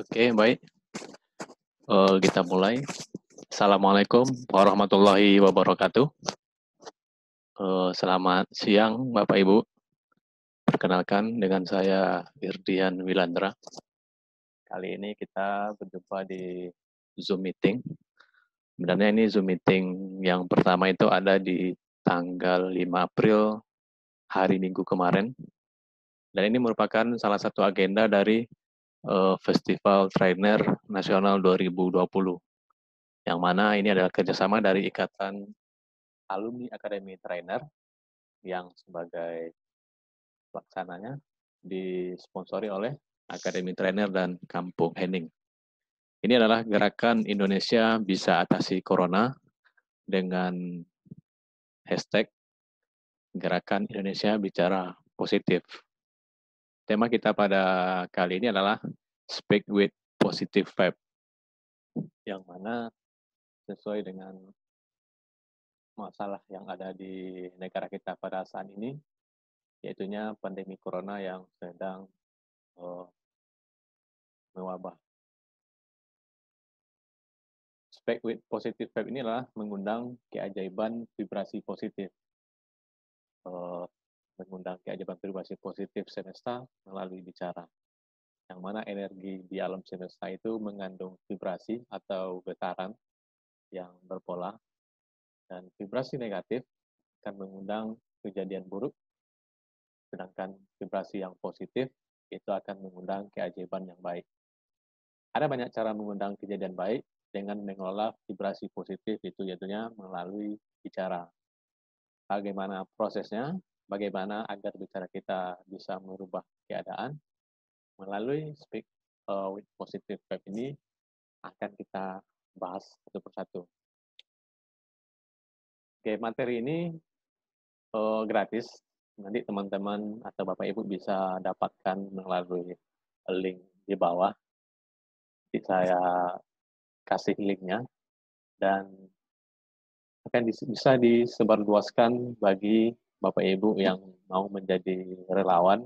Oke, baik. Kita mulai. Assalamualaikum warahmatullahi wabarakatuh. Selamat siang, Bapak Ibu. Perkenalkan dengan saya Irdian Wilandra. Kali ini kita berjumpa di Zoom meeting. Sebenarnya ini Zoom meeting yang pertama itu ada di tanggal 5 April, hari Minggu kemarin. Dan ini merupakan salah satu agenda dari Festival Trainer Nasional 2020. Yang mana ini adalah kerjasama dari Ikatan Alumni Akademi Trainer yang sebagai pelaksananya disponsori oleh Akademi Trainer dan Kampung Henning. Ini adalah gerakan Indonesia bisa atasi Corona dengan hashtag gerakan Indonesia bicara positif. Tema kita pada kali ini adalah Speak with Positive Vibe, yang mana sesuai dengan masalah yang ada di negara kita pada saat ini, yaitunya pandemi Corona yang sedang mewabah. Speak with Positive Vibe ini adalah mengundang keajaiban vibrasi positif. Mengundang keajaiban vibrasi positif semesta melalui bicara. Yang mana energi di alam semesta itu mengandung vibrasi atau getaran yang berpola, dan vibrasi negatif akan mengundang kejadian buruk, sedangkan vibrasi yang positif itu akan mengundang keajaiban yang baik. Ada banyak cara mengundang kejadian baik dengan mengelola vibrasi positif itu, yaitunya melalui bicara. Bagaimana prosesnya? Bagaimana agar bicara kita bisa merubah keadaan? Melalui Speak with Positive Vibe ini akan kita bahas satu persatu. Oke, materi ini gratis. Nanti teman-teman atau Bapak Ibu bisa dapatkan melalui link di bawah. Nanti saya kasih linknya dan akan bisa disebarluaskan bagi Bapak Ibu yang mau menjadi relawan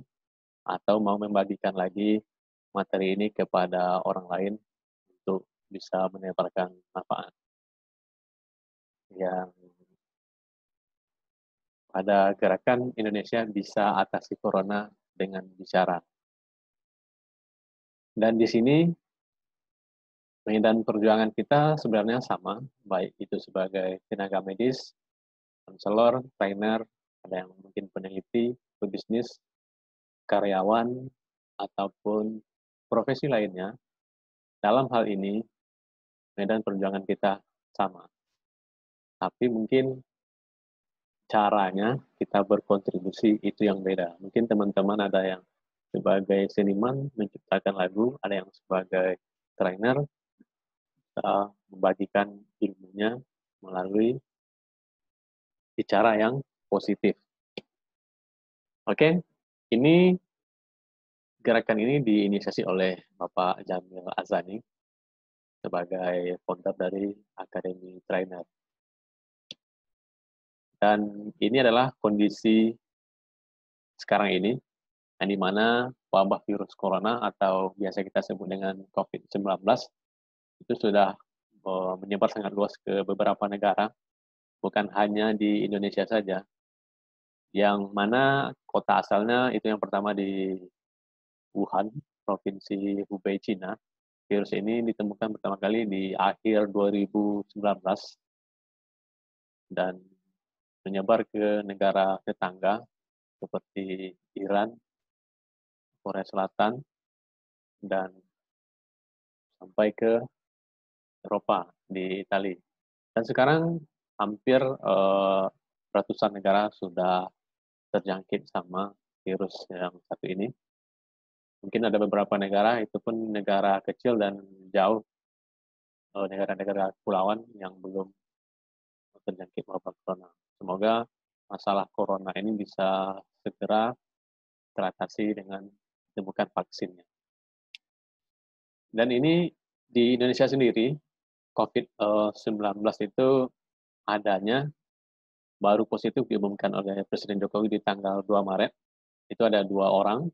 atau mau membagikan lagi materi ini kepada orang lain untuk bisa menebarkan manfaat. Yang pada gerakan Indonesia bisa atasi Corona dengan bicara. Dan di sini medan perjuangan kita sebenarnya sama, baik itu sebagai tenaga medis, konselor, trainer, ada yang mungkin peneliti, pebisnis, karyawan, ataupun profesi lainnya. Dalam hal ini, medan perjuangan kita sama. Tapi mungkin caranya kita berkontribusi itu yang beda. Mungkin teman-teman ada yang sebagai seniman menciptakan lagu, ada yang sebagai trainer membagikan ilmunya melalui bicara yang positif. Oke, ini gerakan ini diinisiasi oleh Bapak Jamil Azani sebagai founder dari Akademi Trainer. Dan ini adalah kondisi sekarang ini, yang di mana wabah virus corona atau biasa kita sebut dengan COVID-19 itu sudah menyebar sangat luas ke beberapa negara, bukan hanya di Indonesia saja. Yang mana kota asalnya itu yang pertama di Wuhan, Provinsi Hubei, Cina. Virus ini ditemukan pertama kali di akhir 2019 dan menyebar ke negara tetangga seperti Iran, Korea Selatan, dan sampai ke Eropa, di Italia. Dan sekarang hampir ratusan negara sudah terjangkit sama virus yang satu ini. Mungkin ada beberapa negara, itu pun negara kecil dan jauh, negara-negara kepulauan yang belum terjangkit wabah corona. Semoga masalah corona ini bisa segera teratasi dengan ditemukan vaksinnya. Dan ini di Indonesia sendiri, COVID-19 itu adanya baru positif diumumkan oleh Presiden Jokowi di tanggal 2 Maret. Itu ada 2 orang.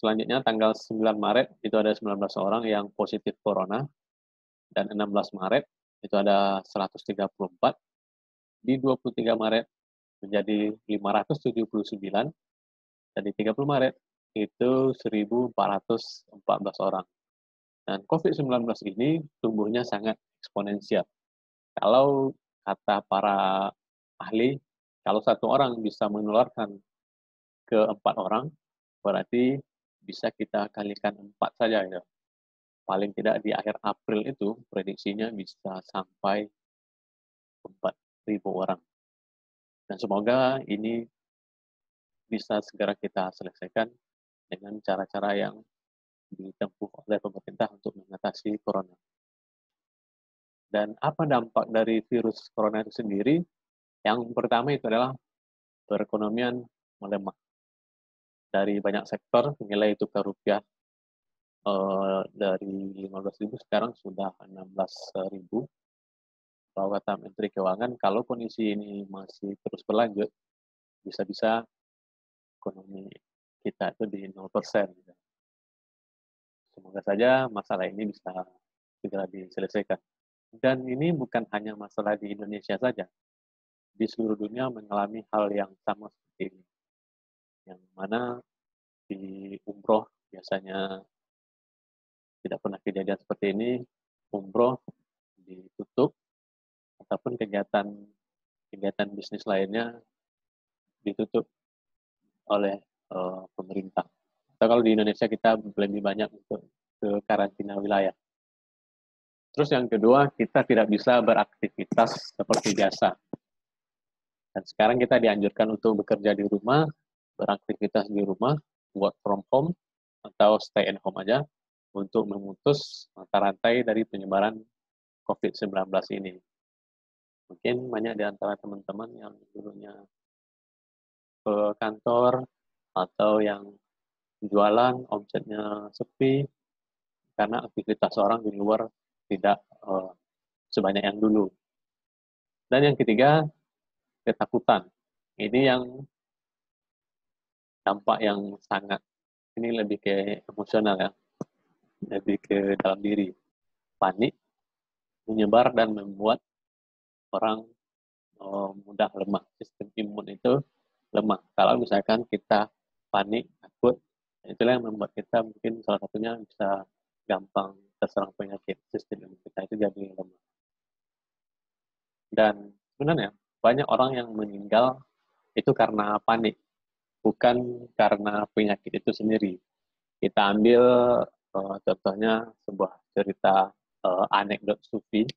Selanjutnya tanggal 9 Maret itu ada 19 orang yang positif corona, dan 16 Maret itu ada 134, di 23 Maret menjadi 579, dan di 30 Maret itu 1.414 orang. Dan COVID-19 ini tumbuhnya sangat eksponensial. Kalau kata para ahli, kalau satu orang bisa menularkan ke 4 orang, berarti bisa kita kalikan 4 saja ya. Paling tidak di akhir April itu prediksinya bisa sampai 4.000 orang. Dan semoga ini bisa segera kita selesaikan dengan cara-cara yang ditempuh oleh pemerintah untuk mengatasi corona. Dan apa dampak dari virus corona itu sendiri? Yang pertama itu adalah perekonomian melemah. Dari banyak sektor, nilai tukar rupiah dari 15.000 sekarang sudah 16.000. Kalau kata Menteri Keuangan, kalau kondisi ini masih terus berlanjut, bisa-bisa ekonomi kita itu di 0%. Semoga saja masalah ini bisa segera diselesaikan. Dan ini bukan hanya masalah di Indonesia saja. Di seluruh dunia mengalami hal yang sama seperti ini. Yang mana di umroh biasanya tidak pernah kejadian seperti ini, umroh ditutup, ataupun kegiatan bisnis lainnya ditutup oleh pemerintah. Atau kalau di Indonesia kita lebih banyak untuk ke karantina wilayah. Terus yang kedua, kita tidak bisa beraktivitas seperti biasa. Dan sekarang kita dianjurkan untuk bekerja di rumah, beraktivitas di rumah, work from home, atau stay at home aja, untuk memutus mata rantai dari penyebaran COVID-19 ini. Mungkin banyak di antara teman-teman yang dulunya ke kantor, atau yang jualan, omsetnya sepi, karena aktivitas orang di luar tidak sebanyak yang dulu. Dan yang ketiga, ketakutan. Ini yang dampak yang sangat, ini lebih ke emosional ya, lebih ke dalam diri. Panik, menyebar dan membuat orang mudah lemah. Sistem imun itu lemah. Kalau misalkan kita panik, takut, itulah yang membuat kita mungkin salah satunya bisa gampang terserang penyakit. Sistem imun kita itu jadi lemah. Dan sebenarnya banyak orang yang meninggal itu karena panik, bukan karena penyakit itu sendiri. Kita ambil contohnya sebuah cerita anekdot Sufi,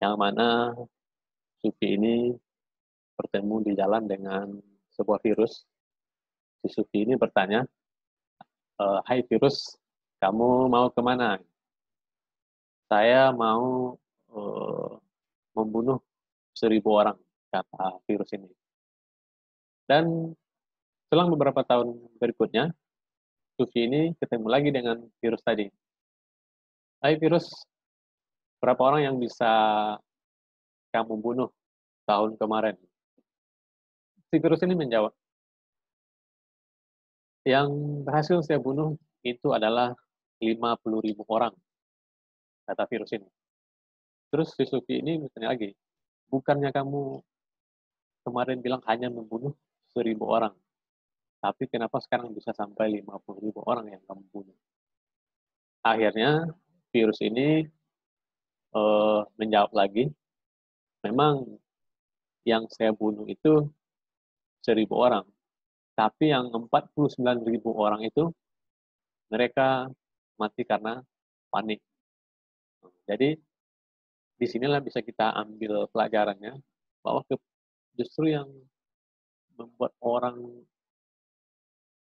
yang mana Sufi ini bertemu di jalan dengan sebuah virus. Si Sufi ini bertanya, "Hai virus, kamu mau kemana?" "Saya mau membunuh 1.000 orang," kata virus ini. Dan selang beberapa tahun berikutnya, Sufi ini ketemu lagi dengan virus tadi. "Hai virus, berapa orang yang bisa kamu bunuh tahun kemarin?" Si virus ini menjawab, "Yang berhasil saya bunuh itu adalah 50.000 orang," kata virus ini. Terus si Sufi ini bertanya lagi, "Bukannya kamu kemarin bilang hanya membunuh 1.000 orang, tapi kenapa sekarang bisa sampai 50.000 orang yang kamu bunuh?" Akhirnya virus ini menjawab lagi, "Memang yang saya bunuh itu 1.000 orang, tapi yang 49.000 orang itu mereka mati karena panik." Jadi disinilah bisa kita ambil pelajarannya, bahwa justru yang membuat orang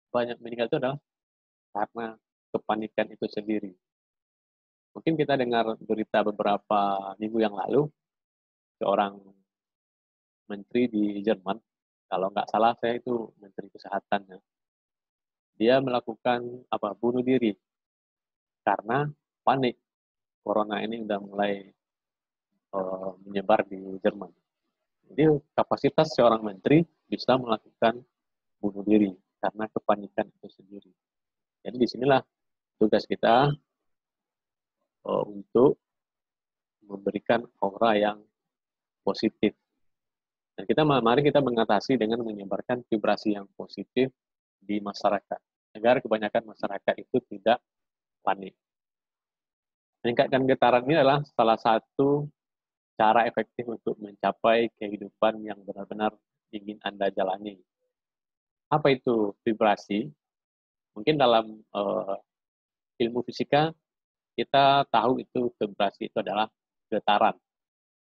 banyak meninggal itu adalah karena kepanikan itu sendiri. Mungkin kita dengar berita beberapa minggu yang lalu, seorang menteri di Jerman, kalau nggak salah saya itu menteri kesehatannya, dia melakukan bunuh diri karena panik. Corona ini udah mulai menyebar di Jerman. Jadi kapasitas seorang menteri bisa melakukan bunuh diri karena kepanikan itu sendiri. Jadi disinilah tugas kita untuk memberikan aura yang positif. Dan mari kita mengatasi dengan menyebarkan vibrasi yang positif di masyarakat, agar kebanyakan masyarakat itu tidak panik. Meningkatkan getaran ini adalah salah satu cara efektif untuk mencapai kehidupan yang benar-benar ingin Anda jalani. Apa itu vibrasi? Mungkin dalam ilmu fisika, kita tahu itu vibrasi itu adalah getaran.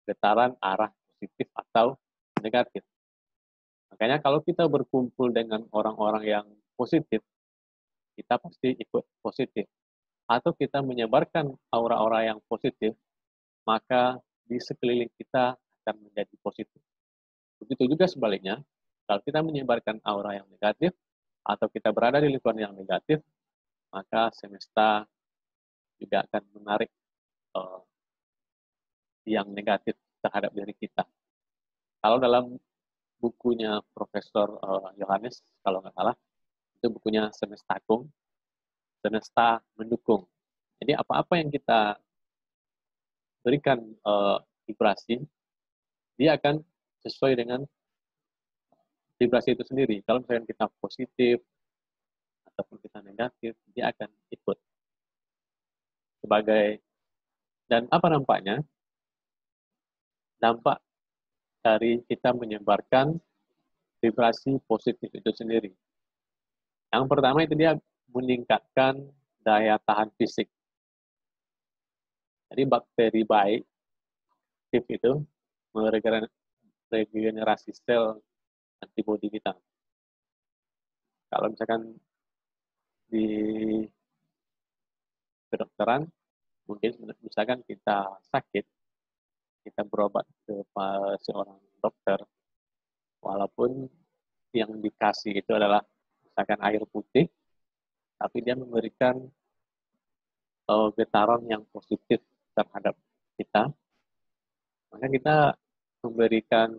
Getaran arah positif atau negatif. Makanya kalau kita berkumpul dengan orang-orang yang positif, kita pasti ikut positif. Atau kita menyebarkan aura-aura yang positif, maka di sekeliling kita akan menjadi positif. Begitu juga sebaliknya, kalau kita menyebarkan aura yang negatif, atau kita berada di lingkungan yang negatif, maka semesta juga akan menarik yang negatif terhadap diri kita. Kalau dalam bukunya Profesor Yohanes, kalau nggak salah, itu bukunya Semesta Agung, Semesta Mendukung. Jadi apa-apa yang kita berikan vibrasi, dia akan sesuai dengan vibrasi itu sendiri. Kalau misalnya kita positif ataupun kita negatif, dia akan ikut. Sebagai dan apa nampaknya? Dampak dari kita menyebarkan vibrasi positif itu sendiri. Yang pertama itu dia meningkatkan daya tahan fisik. Jadi bakteri baik itu meregenerasi sel antibodi kita. Kalau misalkan di kedokteran, mungkin misalkan kita sakit, kita berobat ke seorang dokter, walaupun yang dikasih itu adalah misalkan air putih, tapi dia memberikan getaran yang positif terhadap kita, maka kita memberikan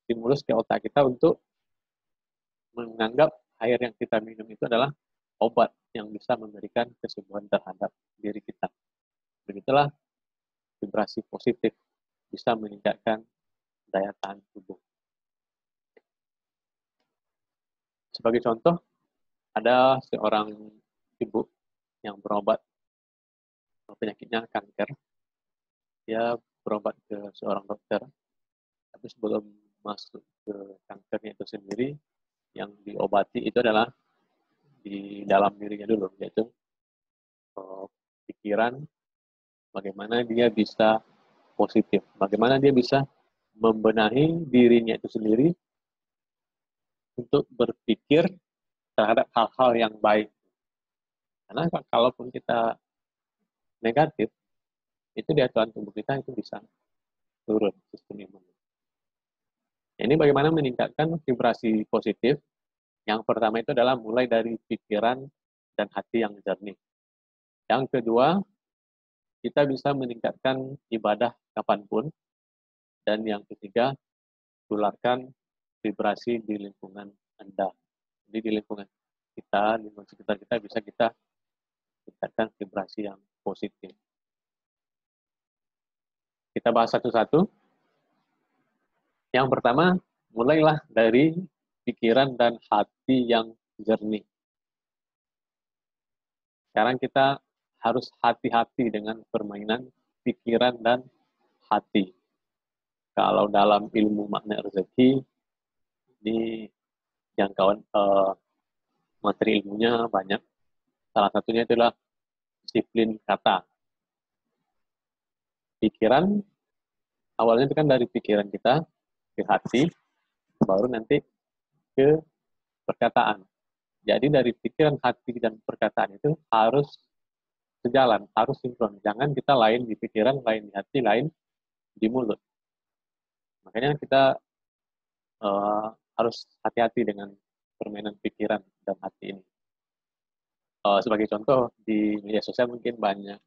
stimulus ke otak kita untuk menganggap air yang kita minum itu adalah obat yang bisa memberikan kesembuhan terhadap diri kita. Begitulah vibrasi positif bisa meningkatkan daya tahan tubuh. Sebagai contoh, ada seorang ibu yang berobat penyakitnya kanker. Dia berobat ke seorang dokter, tapi sebelum masuk ke kankernya itu sendiri, yang diobati itu adalah di dalam dirinya dulu, yaitu pikiran, bagaimana dia bisa positif, bagaimana dia bisa membenahi dirinya itu sendiri untuk berpikir terhadap hal-hal yang baik. Karena kalaupun kita negatif, itu di aturan tubuh kita itu bisa turun sistem imun. Ini bagaimana meningkatkan vibrasi positif. Yang pertama itu adalah mulai dari pikiran dan hati yang jernih. Yang kedua, kita bisa meningkatkan ibadah kapanpun. Dan yang ketiga, tularkan vibrasi di lingkungan Anda. Jadi di lingkungan kita, lingkungan sekitar kita bisa kita tingkatkan vibrasi yang positif. Kita bahas satu-satu. Yang pertama, mulailah dari pikiran dan hati yang jernih. Sekarang kita harus hati-hati dengan permainan pikiran dan hati. Kalau dalam ilmu makna rezeki, ini jangkauan materi ilmunya banyak. Salah satunya adalah disiplin kata. Pikiran, awalnya itu kan dari pikiran kita ke hati, baru nanti ke perkataan. Jadi dari pikiran, hati, dan perkataan itu harus sejalan, harus sinkron. Jangan kita lain di pikiran, lain di hati, lain di mulut. Makanya kita harus hati-hati dengan permainan pikiran dan hati ini. Sebagai contoh, di media sosial mungkin banyak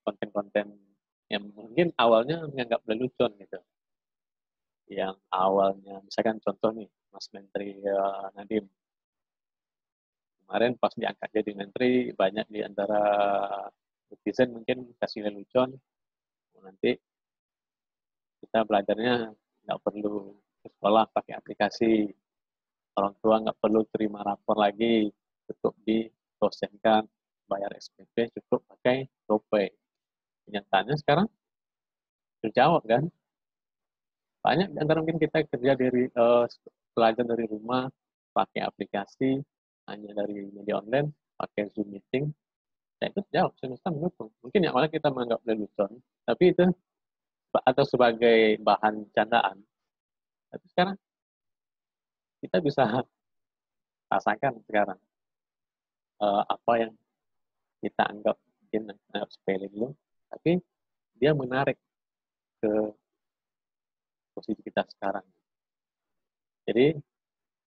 konten-konten yang mungkin awalnya menganggap lelucon gitu. Yang awalnya, misalkan contoh nih, Mas Menteri Nadiem, Kemarin pas diangkat jadi menteri, banyak di antara netizen mungkin kasih lelucon, nanti kita belajarnya nggak perlu ke sekolah pakai aplikasi, orang tua nggak perlu terima rapor lagi, cukup didosenkan, bayar SPP cukup pakai GoPay. Kenyataannya sekarang terjawab kan, banyak di antara mungkin kita kerja dari belajar dari rumah, pakai aplikasi, hanya dari media online, pakai Zoom meeting, dan itu terjawab, semesta mendukung. Mungkin yang awalnya kita menganggap lelucon, tapi itu atau sebagai bahan candaan, tapi sekarang kita bisa rasakan sekarang apa yang kita anggap mungkin anggap sepele dulu, tapi dia menarik ke posisi kita sekarang. Jadi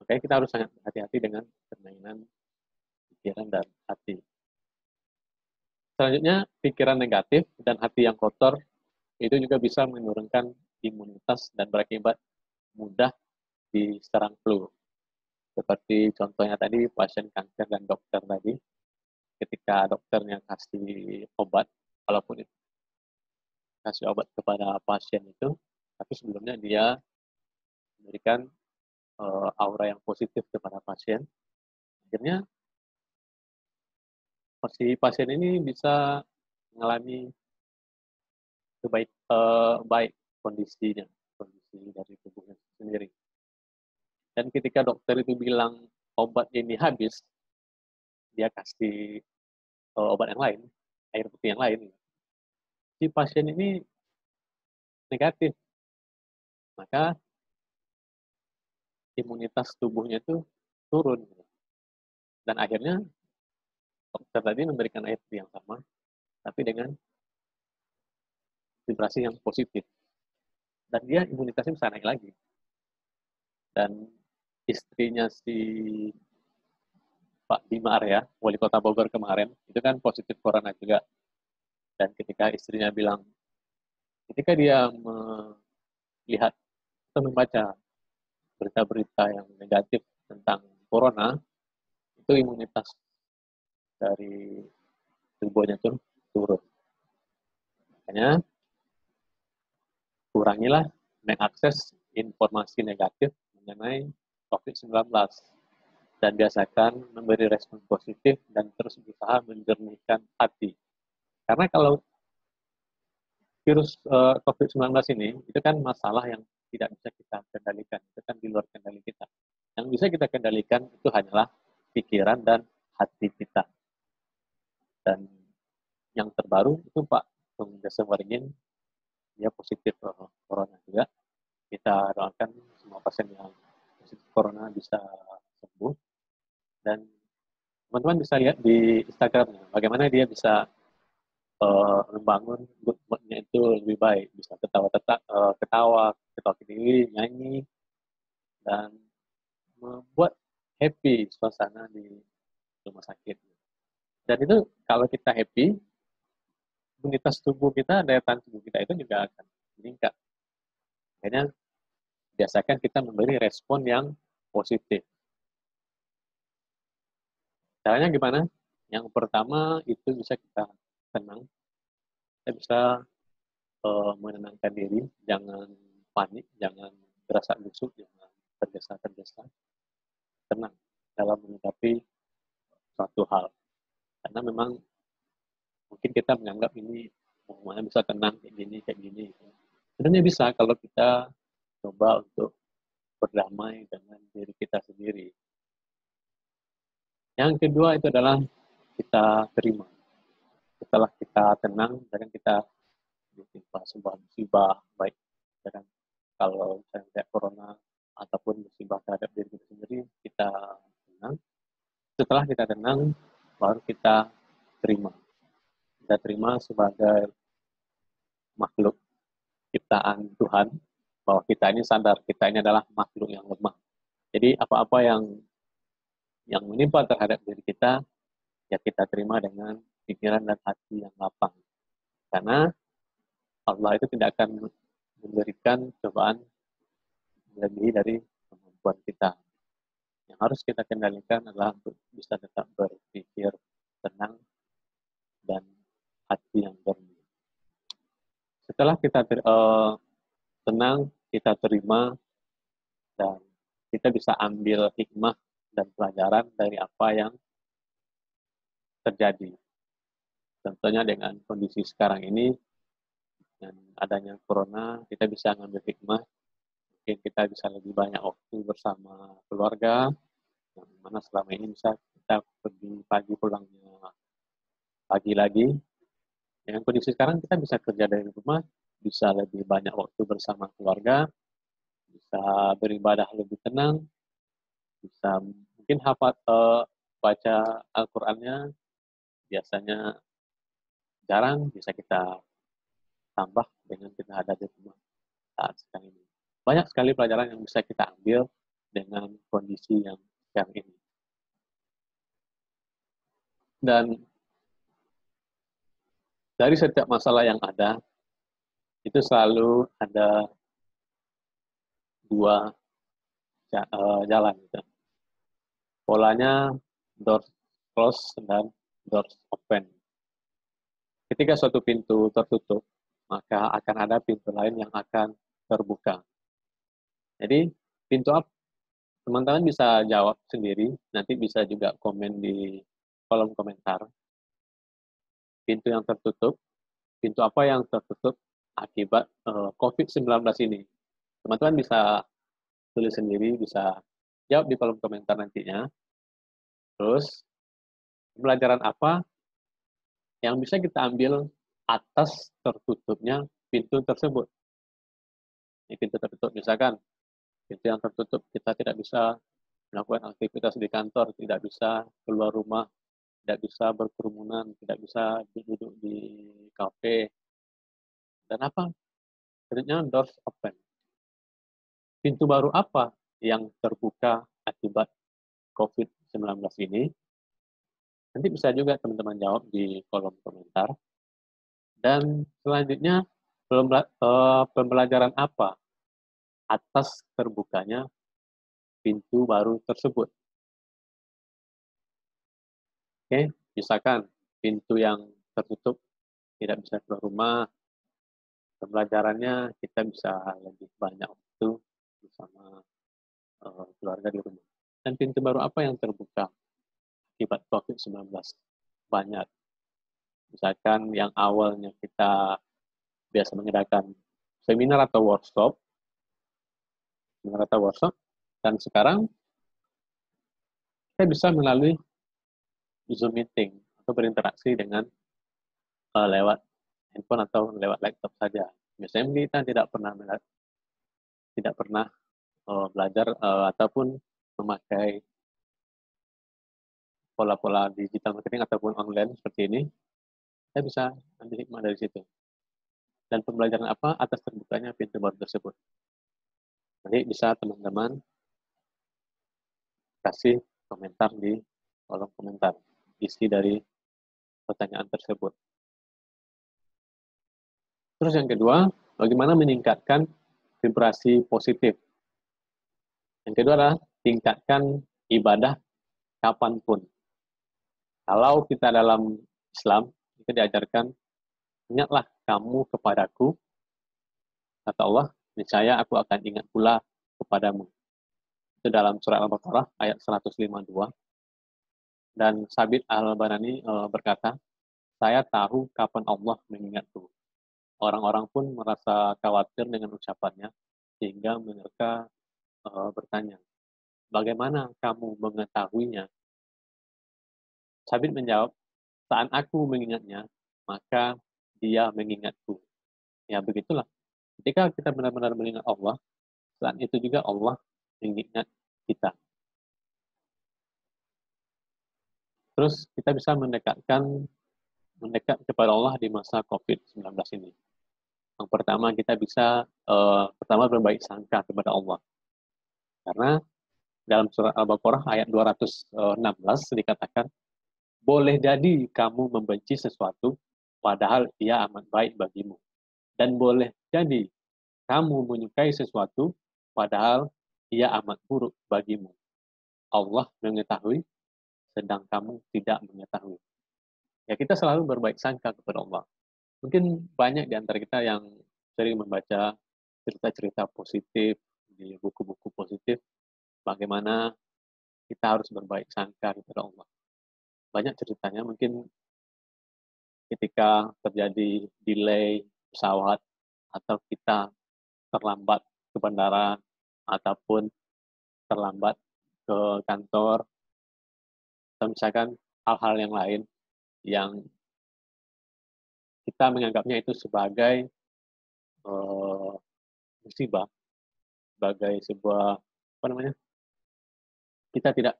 makanya kita harus sangat hati-hati dengan permainan pikiran dan hati. Selanjutnya, pikiran negatif dan hati yang kotor itu juga bisa menurunkan imunitas dan berakibat mudah diserang flu. Seperti contohnya tadi pasien kanker dan dokter tadi, ketika dokternya kasih obat, walaupun itu kasih obat kepada pasien itu, tapi sebelumnya dia memberikan aura yang positif kepada pasien, akhirnya si pasien ini bisa mengalami baik kondisinya, kondisi dari tubuhnya sendiri. Dan ketika dokter itu bilang obat ini habis, dia kasih obat yang lain, air putih yang lain, si pasien ini negatif, maka imunitas tubuhnya itu turun. Dan akhirnya dokter tadi memberikan air putih yang sama, tapi dengan vibrasi yang positif. Dan dia imunitasnya bisa naik lagi. Dan istrinya si Pak Bima Arya, wali kota Bogor kemarin, itu kan positif corona juga. Dan ketika istrinya bilang, ketika dia melihat atau membaca berita-berita yang negatif tentang corona, itu imunitas dari tubuhnya itu turun. Makanya kurangilah mengakses informasi negatif mengenai COVID-19 dan biasakan memberi respon positif dan terus berusaha menjernihkan hati. Karena kalau virus COVID-19 ini, itu kan masalah yang tidak bisa kita kendalikan, itu kan di luar kendali kita. Yang bisa kita kendalikan itu hanyalah pikiran dan hati kita. Dan yang terbaru itu Pak Tung Desem Waringin, dia positif corona juga. Kita doakan semua pasien yang positif corona bisa sembuh. Dan teman-teman bisa lihat di Instagramnya, bagaimana dia bisa membangun good mood-nya itu lebih baik, bisa ketawa sendiri, nyanyi, dan membuat happy suasana di rumah sakit. Dan itu kalau kita happy, imunitas tubuh kita, daya tahan tubuh kita itu juga akan meningkat. Makanya biasakan kita memberi respon yang positif. Caranya gimana? Yang pertama itu bisa kita tenang, kita bisa menenangkan diri, jangan panik, jangan berasa busuk, jangan tergesa-gesa, tenang dalam menghadapi suatu hal. Karena memang mungkin kita menganggap ini semuanya bisa tenang kayak gini. Sebenarnya bisa kalau kita coba untuk berdamai dengan diri kita sendiri. Yang kedua itu adalah kita terima. Setelah kita tenang, dan kita ditimpa sebuah musibah, baik dan kalau misalnya kayak corona ataupun musibah terhadap diri kita sendiri, kita tenang. Setelah kita tenang, baru kita terima. Kita terima sebagai makhluk ciptaan Tuhan, bahwa kita ini sadar, kita ini adalah makhluk yang lemah. Jadi apa-apa yang menimpa terhadap diri kita, ya kita terima dengan pikiran dan hati yang lapang. Karena Allah itu tidak akan memberikan cobaan lebih dari kemampuan kita. Yang harus kita kendalikan adalah untuk bisa tetap berpikir tenang dan hati yang jernih. Setelah kita tenang, kita terima, dan kita bisa ambil hikmah dan pelajaran dari apa yang terjadi. Contohnya dengan kondisi sekarang ini, dengan adanya corona, kita bisa ngambil hikmah, mungkin kita bisa lebih banyak waktu bersama keluarga, yang mana selama ini bisa kita pergi pagi pulangnya pagi lagi. Dengan kondisi sekarang kita bisa kerja dari rumah, bisa lebih banyak waktu bersama keluarga, bisa beribadah lebih tenang, bisa mungkin baca Al-Qur'annya biasanya jarang, bisa kita tambah dengan kita ada di rumah saat sekarang ini. Banyak sekali pelajaran yang bisa kita ambil dengan kondisi yang sekarang ini. Dan dari setiap masalah yang ada, itu selalu ada dua jalan. Gitu. Polanya doors close dan doors open. Ketika suatu pintu tertutup, maka akan ada pintu lain yang akan terbuka. Jadi, pintu apa? Teman-teman bisa jawab sendiri, nanti bisa juga komen di kolom komentar. Pintu yang tertutup, pintu apa yang tertutup akibat COVID-19 ini. Teman-teman bisa tulis sendiri, bisa jawab di kolom komentar nantinya. Terus, pelajaran apa yang bisa kita ambil atas tertutupnya pintu tersebut. Ini pintu tertutup, misalkan pintu yang tertutup, kita tidak bisa melakukan aktivitas di kantor, tidak bisa keluar rumah, tidak bisa berkerumunan, tidak bisa duduk di kafe. Dan apa? Ternyata doors open. Pintu baru apa yang terbuka akibat COVID-19 ini? Nanti bisa juga teman-teman jawab di kolom komentar. Dan selanjutnya, pembelajaran apa atas terbukanya pintu baru tersebut? Oke, misalkan pintu yang tertutup tidak bisa keluar rumah, pembelajarannya kita bisa lebih banyak waktu bersama keluarga di rumah. Dan pintu baru apa yang terbuka akibat COVID-19? Banyak. Misalkan yang awalnya kita biasa mengadakan seminar atau workshop, dan sekarang kita bisa melalui Zoom meeting atau berinteraksi dengan lewat handphone atau lewat laptop saja. Misalnya kita tidak pernah belajar ataupun memakai pola-pola digital marketing ataupun online seperti ini, kita bisa ambil hikmah dari situ. Dan pembelajaran apa atas terbukanya pintu baru tersebut. Nanti bisa teman-teman kasih komentar di kolom komentar isi dari pertanyaan tersebut. Terus yang kedua, bagaimana meningkatkan vibrasi positif. Yang kedua adalah tingkatkan ibadah kapanpun. Kalau kita dalam Islam, kita diajarkan, ingatlah kamu kepadaku, kata Allah, niscaya aku akan ingat pula kepadamu. Itu dalam surat Al-Baqarah ayat 152. Dan Sabit Al-Banani berkata, saya tahu kapan Allah mengingatku. Orang-orang pun merasa khawatir dengan ucapannya, sehingga mereka bertanya, bagaimana kamu mengetahuinya? Sabit menjawab, saat aku mengingatnya, maka dia mengingatku. Ya begitulah. Ketika kita benar-benar mengingat Allah, saat itu juga Allah mengingat kita. Terus kita bisa mendekat kepada Allah di masa COVID-19 ini. Yang pertama kita bisa pertama berbaik sangka kepada Allah. Karena dalam surat Al-Baqarah ayat 216 dikatakan, boleh jadi kamu membenci sesuatu padahal ia amat baik bagimu. Dan boleh jadi kamu menyukai sesuatu padahal ia amat buruk bagimu. Allah mengetahui, sedang kamu tidak mengetahui. Ya, kita selalu berbaik sangka kepada Allah. Mungkin banyak di antara kita yang sering membaca cerita-cerita positif di buku-buku positif, bagaimana kita harus berbaik sangka kepada Allah. Banyak ceritanya, mungkin ketika terjadi delay pesawat, atau kita terlambat ke bandara, ataupun terlambat ke kantor, atau misalkan hal-hal yang lain yang kita menganggapnya itu sebagai musibah, sebagai sebuah apa namanya, kita tidak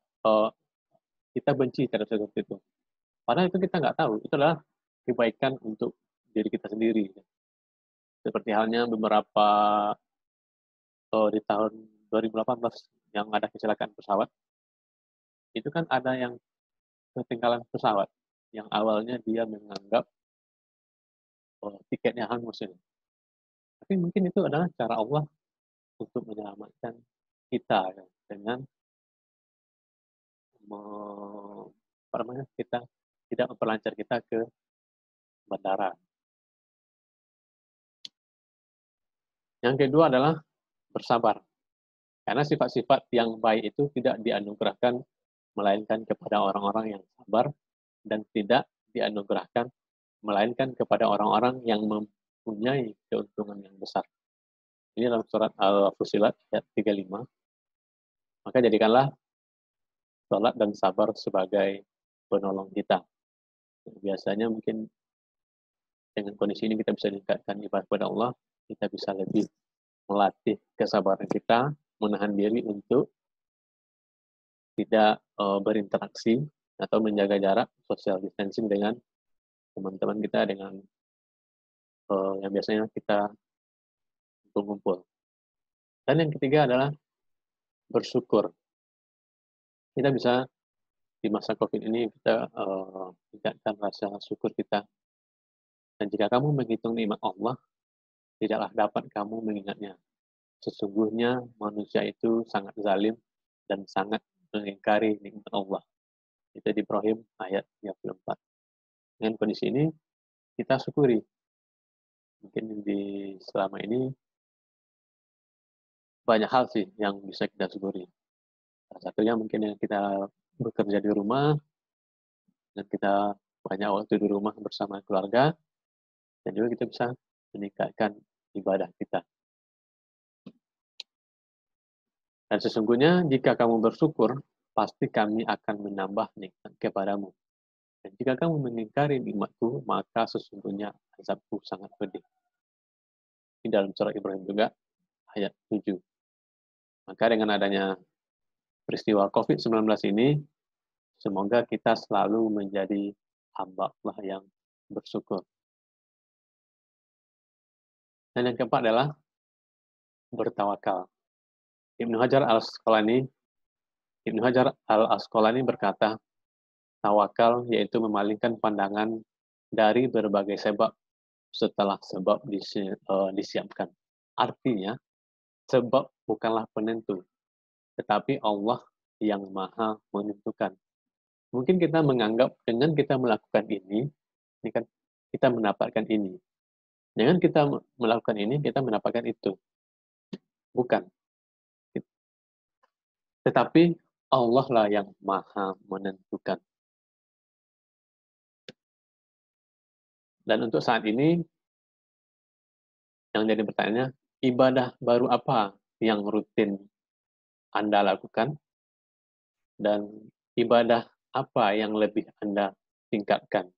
kita benci terhadap sesuatu itu. Padahal itu kita nggak tahu, itu adalah kebaikan untuk diri kita sendiri. Seperti halnya beberapa di tahun 2018 yang ada kecelakaan pesawat, itu kan ada yang ketinggalan pesawat, yang awalnya dia menganggap tiketnya hangus ini. Tapi mungkin itu adalah cara Allah untuk menyelamatkan kita ya, dengan apa namanya, kita tidak memperlancar kita ke bandara. Yang kedua adalah bersabar. Karena sifat-sifat yang baik itu tidak dianugerahkan melainkan kepada orang-orang yang sabar, dan tidak dianugerahkan melainkan kepada orang-orang yang mempunyai keuntungan yang besar. Ini dalam surat Al-Fusilat ayat 35. Maka jadikanlah sholat dan sabar sebagai penolong kita. Biasanya mungkin dengan kondisi ini kita bisa meningkatkan ibadah kepada Allah, kita bisa lebih melatih kesabaran kita, menahan diri untuk tidak berinteraksi atau menjaga jarak, social distancing dengan teman-teman kita, dengan yang biasanya kita kumpul. Dan yang ketiga adalah bersyukur. Kita bisa di masa COVID ini kita tingkatkan rasa syukur kita. Dan jika kamu menghitung nikmat Allah, tidaklah dapat kamu mengingatnya. Sesungguhnya manusia itu sangat zalim dan sangat mengingkari nikmat Allah. Itu di Ibrahim ayat 34. Dengan kondisi ini, kita syukuri. Mungkin selama ini banyak hal sih yang bisa kita syukuri. Salah satunya mungkin yang kita bekerja di rumah, dan kita banyak waktu di rumah bersama keluarga, dan juga kita bisa meningkatkan ibadah kita. Dan sesungguhnya jika kamu bersyukur, pasti kami akan menambah nikmat kepadamu. Dan jika kamu mengingkari nikmatku, maka sesungguhnya azabku sangat pedih. Di dalam surah Ibrahim juga, ayat 7. Maka dengan adanya peristiwa COVID-19 ini, semoga kita selalu menjadi hamba Allah yang bersyukur. Dan yang keempat adalah bertawakal. Ibnu Hajar al-Asqalani berkata, tawakal yaitu memalingkan pandangan dari berbagai sebab setelah sebab disiapkan. Artinya, sebab bukanlah penentu, tetapi Allah yang maha menentukan. Mungkin kita menganggap dengan kita melakukan ini kan kita mendapatkan ini. Dengan kita melakukan ini, kita mendapatkan itu. Bukan. Tetapi Allah lah yang maha menentukan. Dan untuk saat ini, yang jadi pertanyaannya, ibadah baru apa yang rutin Anda lakukan? Dan ibadah apa yang lebih Anda tingkatkan?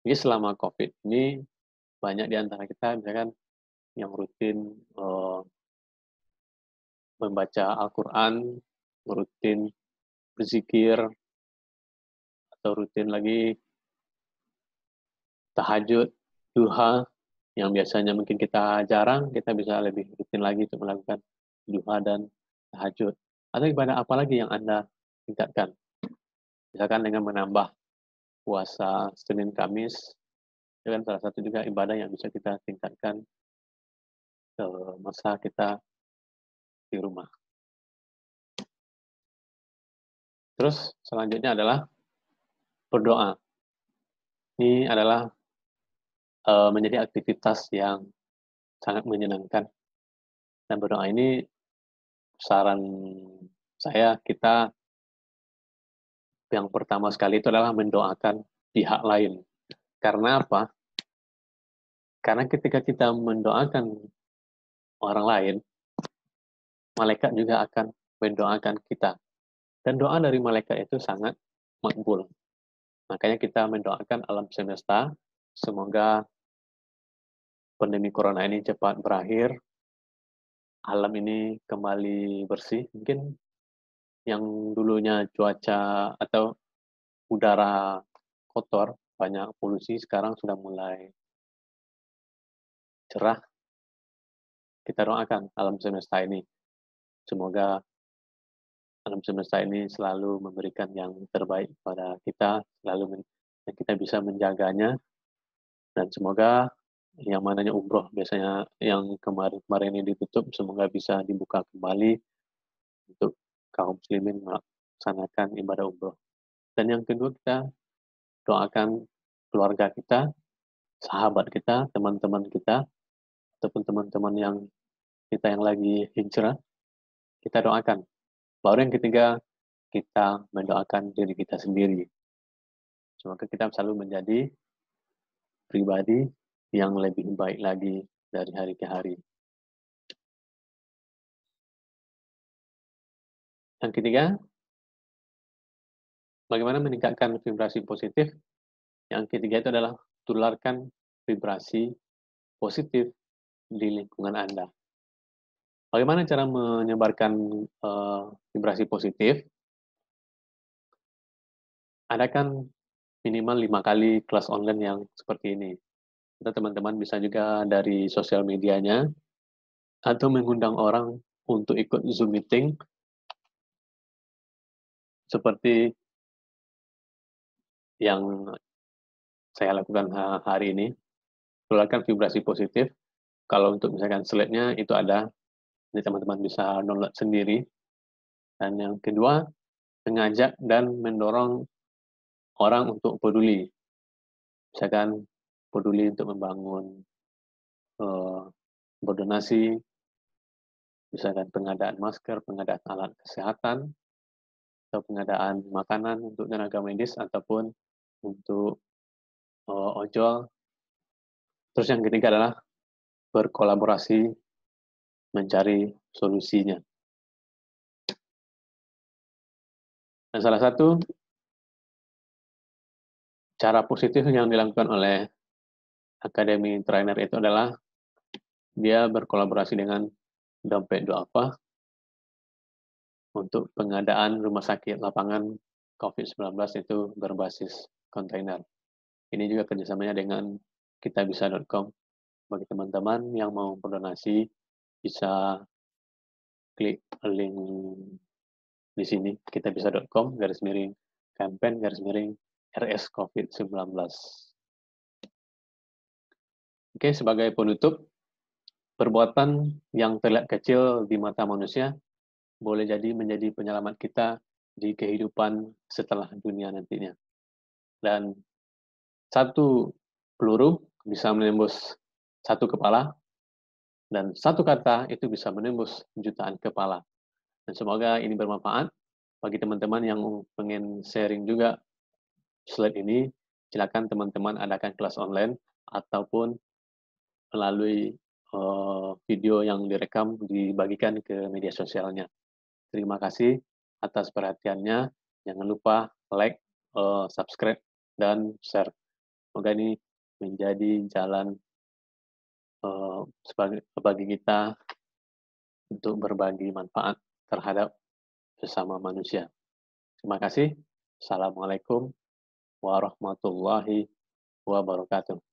Jadi selama COVID ini, banyak di antara kita misalkan yang rutin membaca Al-Quran, rutin berzikir, atau rutin lagi tahajud, duha, yang biasanya mungkin kita jarang, kita bisa lebih rutin lagi untuk melakukan duha dan tahajud. Atau ibadah apa lagi yang Anda tingkatkan? Misalkan dengan menambah puasa Senin Kamis, itu kan salah satu juga ibadah yang bisa kita tingkatkan masa kita di rumah. Terus selanjutnya adalah berdoa. Ini adalah menjadi aktivitas yang sangat menyenangkan. Dan berdoa ini saran saya, kita yang pertama sekali itu adalah mendoakan pihak lain. Karena apa? Karena ketika kita mendoakan orang lain, malaikat juga akan mendoakan kita. Dan doa dari malaikat itu sangat makbul. Makanya kita mendoakan alam semesta, semoga pandemi corona ini cepat berakhir, alam ini kembali bersih. Mungkin yang dulunya cuaca atau udara kotor, banyak polusi, sekarang sudah mulai cerah. Kita doakan alam semesta ini. Semoga alam semesta ini selalu memberikan yang terbaik pada kita, dan kita bisa menjaganya, dan semoga yang mananya umroh biasanya yang kemarin-kemarin ini ditutup, semoga bisa dibuka kembali untuk kaum muslimin melaksanakan ibadah umroh. Dan yang kedua, kita doakan keluarga kita, sahabat kita, teman-teman kita, ataupun teman-teman yang kita yang lagi hijrah, kita doakan. Baru yang ketiga, kita mendoakan diri kita sendiri. Semoga kita selalu menjadi pribadi yang lebih baik lagi dari hari ke hari. Yang ketiga, bagaimana meningkatkan vibrasi positif? Yang ketiga itu adalah tularkan vibrasi positif di lingkungan Anda. Bagaimana cara menyebarkan vibrasi positif? Adakan minimal 5 kali kelas online yang seperti ini. Atau teman-teman bisa juga dari sosial medianya, atau mengundang orang untuk ikut Zoom meeting, seperti yang saya lakukan hari ini. Tularkan vibrasi positif. Kalau untuk misalkan slide-nya itu ada, jadi teman-teman bisa download sendiri. Dan yang kedua, mengajak dan mendorong orang untuk peduli. Misalkan peduli untuk membangun, berdonasi, misalkan pengadaan masker, pengadaan alat kesehatan, atau pengadaan makanan untuk tenaga medis, ataupun untuk ojol. Terus yang ketiga adalah berkolaborasi mencari solusinya. Dan salah satu cara positif yang dilakukan oleh Akademi Trainer itu adalah dia berkolaborasi dengan Dompet Duafa untuk pengadaan rumah sakit lapangan COVID-19 itu berbasis kontainer. Ini juga kerjasamanya dengan kitabisa.com. Bagi teman-teman yang mau berdonasi, bisa klik link di sini, kitabisa.com, campaign, RS COVID-19. Oke, sebagai penutup, perbuatan yang terlihat kecil di mata manusia boleh jadi menjadi penyelamat kita di kehidupan setelah dunia nantinya. Dan satu peluru bisa menembus satu kepala, dan satu kata itu bisa menembus jutaan kepala. Dan semoga ini bermanfaat bagi teman-teman yang pengen sharing juga slide ini. Silakan teman-teman adakan kelas online ataupun melalui video yang direkam dibagikan ke media sosialnya. Terima kasih atas perhatiannya. Jangan lupa like, subscribe, dan share. Semoga ini menjadi jalan bagi kita untuk berbagi manfaat terhadap sesama manusia. Terima kasih. Assalamualaikum warahmatullahi wabarakatuh.